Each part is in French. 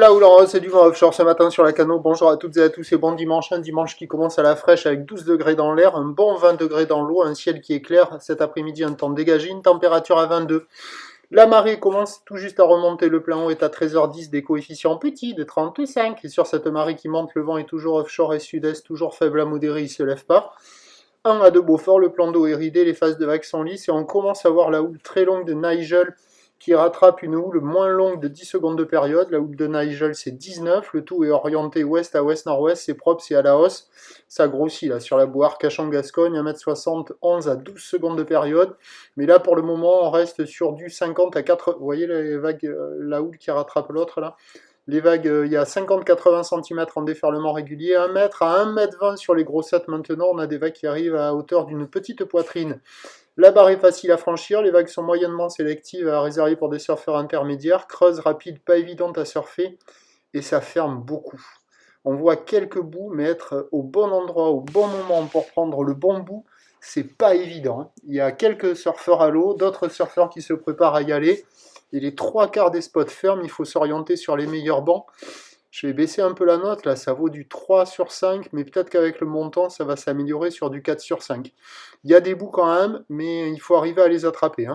Là où l'on c'est du vent offshore ce matin sur la Cano. Bonjour à toutes et à tous et bon dimanche. Un dimanche qui commence à la fraîche avec 12 degrés dans l'air, un bon 20 degrés dans l'eau, un ciel qui est clair. Cet après-midi, un temps dégagé, une température à 22. La marée commence tout juste à remonter. Le plein haut est à 13h10, des coefficients petits de 35. Et sur cette marée qui monte, le vent est toujours offshore et sud-est, toujours faible à modéré, il ne se lève pas. 1 à 2 Beaufort, le plan d'eau est ridé, les phases de vagues sont lisses et on commence à voir la houle très longue de Nigel qui rattrape une houle moins longue de 10 secondes de période. La houle de Nigel c'est 19, le tout est orienté ouest à ouest-nord-ouest, c'est propre, c'est à la hausse. Ça grossit là sur la boue Arcachon-Gascogne, 1m60, 11 à 12 secondes de période. Mais là pour le moment on reste sur du 50 à 4, vous voyez les vagues, la houle qui rattrape l'autre là. Les vagues, il y a 50-80 cm en déferlement régulier, 1 mètre à 1m20 sur les grossettes maintenant, on a des vagues qui arrivent à hauteur d'une petite poitrine. La barre est facile à franchir, les vagues sont moyennement sélectives, réservées pour des surfeurs intermédiaires, creuses rapides, pas évidentes à surfer, et ça ferme beaucoup. On voit quelques bouts, mais être au bon endroit, au bon moment pour prendre le bon bout, c'est pas évident. Il y a quelques surfeurs à l'eau, d'autres surfeurs qui se préparent à y aller, et les 3/4 des spots ferment, il faut s'orienter sur les meilleurs bancs. Je vais baisser un peu la note, là ça vaut du 3 sur 5, mais peut-être qu'avec le montant ça va s'améliorer sur du 4 sur 5. Il y a des bouts quand même, mais il faut arriver à les attraper.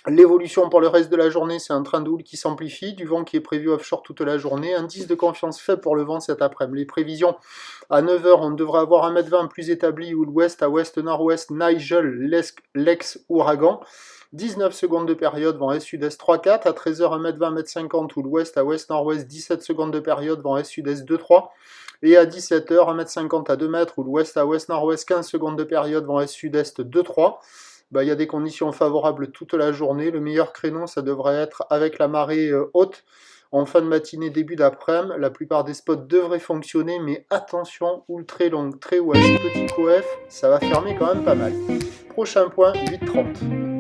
L'évolution pour le reste de la journée, c'est un train de houle qui s'amplifie, du vent qui est prévu offshore toute la journée, indice de confiance faible pour le vent cet après-midi. Les prévisions, à 9h, on devrait avoir 1m20 plus établi, ou l'ouest à ouest-nord-ouest, Nigel, l'ex-ouragan. 19 secondes de période, vent est-sud-est 3-4, à 13h, 1m20, 1m50, ou l'ouest à ouest-nord-ouest, 17 secondes de période, vent est-sud-est 2-3. Et à 17h, 1m50 à 2 mètres, ou l'ouest à ouest-nord-ouest, 15 secondes de période, vent est-sud-est 2-3. Il y a des conditions favorables toute la journée. Le meilleur créneau, ça devrait être avec la marée haute. En fin de matinée, début d'après-midi, la plupart des spots devraient fonctionner, mais attention, houle très longue, très ouest, petit coef, ça va fermer quand même pas mal. Prochain point, 8h30.